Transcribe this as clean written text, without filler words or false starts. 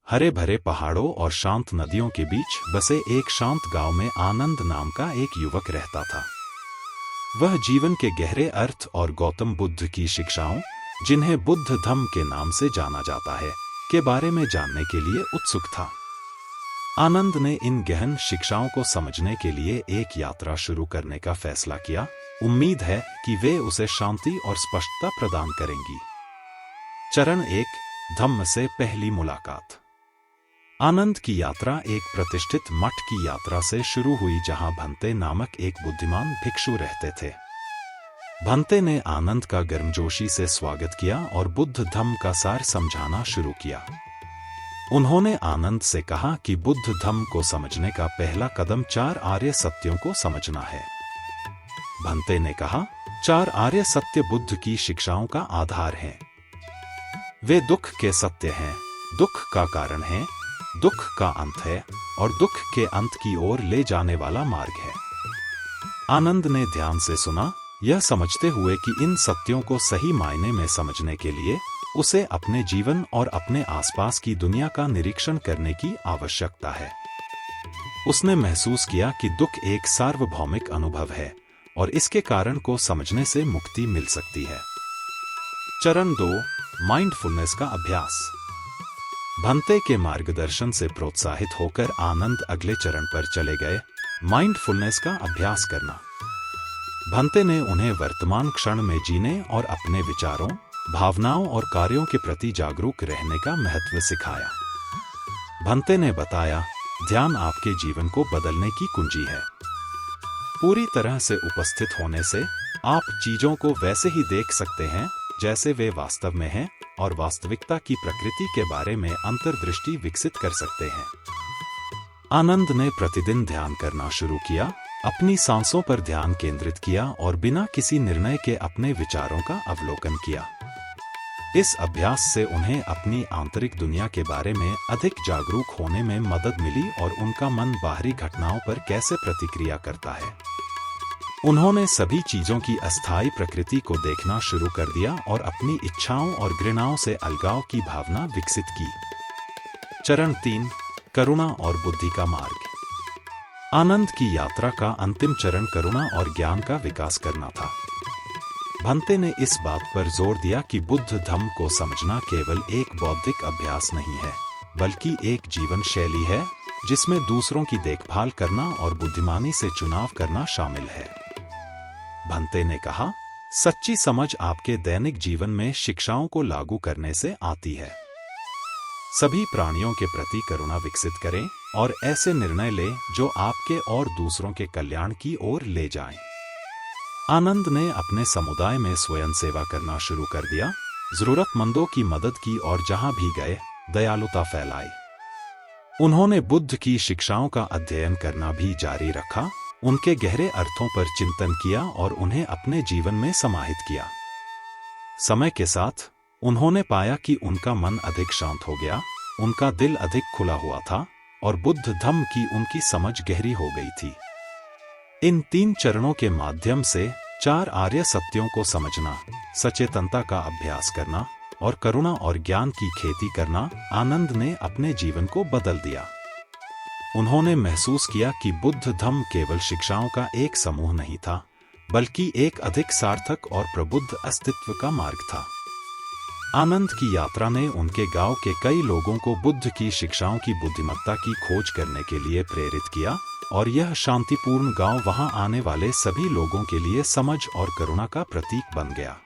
हरे भरे पहाड़ों और शांत नदियों के बीच बसे एक शांत गांव में आनंद नाम का एक युवक रहता था। वह जीवन के गहरे अर्थ और गौतम बुद्ध की शिक्षाओं, जिन्हें बुद्ध धम्म के नाम से जाना जाता है, के बारे में जानने के लिए उत्सुक था। आनंद ने इन गहन शिक्षाओं को समझने के लिए एक यात्रा शुरू करने का फैसला किया। उम्मीद है कि वे उसे शांति और स्पष्टता प्रदान करेंगी। चरण 1, धम्म से पहली मुलाकात। आनंद की यात्रा एक प्रतिष्ठित मठ की यात्रा से शुरू हुई, जहां भंते नामक एक बुद्धिमान भिक्षु रहते थे। भंते ने आनंद का गर्मजोशी से स्वागत किया और बुद्ध धम्म का सार समझाना शुरू किया। उन्होंने आनंद से कहा कि बुद्ध धम्म को समझने का पहला कदम 4 आर्य सत्यों को समझना है। भंते ने कहा, 4 आर्य सत्य बुद्ध की शिक्षाओं का आधार हैं। वे दुख के सत्य हैं, दुख का कारण है, दुख का अंत है और दुख के अंत की ओर ले जाने वाला मार्ग है। आनंद ने ध्यान से सुना, यह समझते हुए कि इन सत्यों को सही मायने में समझने के लिए उसे अपने जीवन और अपने आसपास की दुनिया का निरीक्षण करने की आवश्यकता है। उसने महसूस किया कि दुख एक सार्वभौमिक अनुभव है और इसके कारण को समझने से मुक्ति मिल सकती है। चरण 2, माइंडफुलनेस का अभ्यास। भंते के मार्गदर्शन से प्रोत्साहित होकर आनंद अगले चरण पर चले गए, माइंडफुलनेस का अभ्यास करना। भंते ने उन्हें वर्तमान क्षण में जीने और अपने विचारों, भावनाओं और कार्यों के प्रति जागरूक रहने का महत्व सिखाया। भंते ने बताया, ध्यान आपके जीवन को बदलने की कुंजी है। पूरी तरह से उपस्थित होने से आप चीजों को वैसे ही देख सकते हैं जैसे वे वास्तव में हैं और वास्तविकता की प्रकृति के बारे में अंतर्दृष्टि विकसित कर सकते हैं। आनंद ने प्रतिदिन ध्यान करना शुरू किया, अपनी सांसों पर ध्यान केंद्रित किया और बिना किसी निर्णय के अपने विचारों का अवलोकन किया। इस अभ्यास से उन्हें अपनी आंतरिक दुनिया के बारे में अधिक जागरूक होने में मदद मिली और उनका मन बाहरी घटनाओं पर कैसे प्रतिक्रिया करता है। उन्होंने सभी चीजों की अस्थायी प्रकृति को देखना शुरू कर दिया और अपनी इच्छाओं और घृणाओं से अलगाव की भावना विकसित की। चरण 3, करुणा और बुद्धि का मार्ग। आनंद की यात्रा का अंतिम चरण करुणा और ज्ञान का विकास करना था। भंते ने इस बात पर जोर दिया कि बुद्ध धम्म को समझना केवल एक बौद्धिक अभ्यास नहीं है, बल्कि एक जीवन शैली है जिसमें दूसरों की देखभाल करना और बुद्धिमानी से चुनाव करना शामिल है। भंते ने कहा, सच्ची समझ आपके दैनिक जीवन में शिक्षाओं को लागू करने से आती है। सभी प्राणियों के प्रति करुणा विकसित करें और ऐसे निर्णय लें जो आपके और दूसरों के कल्याण की ओर ले जाएं। आनंद ने अपने समुदाय में स्वयं सेवा करना शुरू कर दिया, जरूरतमंदों की मदद की और जहां भी गए दयालुता फैलाई। उन्होंने बुद्ध की शिक्षाओं का अध्ययन करना भी जारी रखा, उनके गहरे अर्थों पर चिंतन किया और उन्हें अपने जीवन में समाहित किया। समय के साथ उन्होंने पाया कि उनका मन अधिक शांत हो गया, उनका दिल अधिक खुला हुआ था और बुद्ध धम्म की उनकी समझ गहरी हो गई थी। इन 3 चरणों के माध्यम से 4 आर्य सत्यों को समझना, सचेतनता का अभ्यास करना और करुणा और ज्ञान की खेती करना, आनंद ने अपने जीवन को बदल दिया। उन्होंने महसूस किया कि बुद्ध धम्म केवल शिक्षाओं का एक समूह नहीं था, बल्कि एक अधिक सार्थक और प्रबुद्ध अस्तित्व का मार्ग था। आनंद की यात्रा ने उनके गांव के कई लोगों को बुद्ध की शिक्षाओं की बुद्धिमत्ता की खोज करने के लिए प्रेरित किया और यह शांतिपूर्ण गांव वहां आने वाले सभी लोगों के लिए समझ और करुणा का प्रतीक बन गया।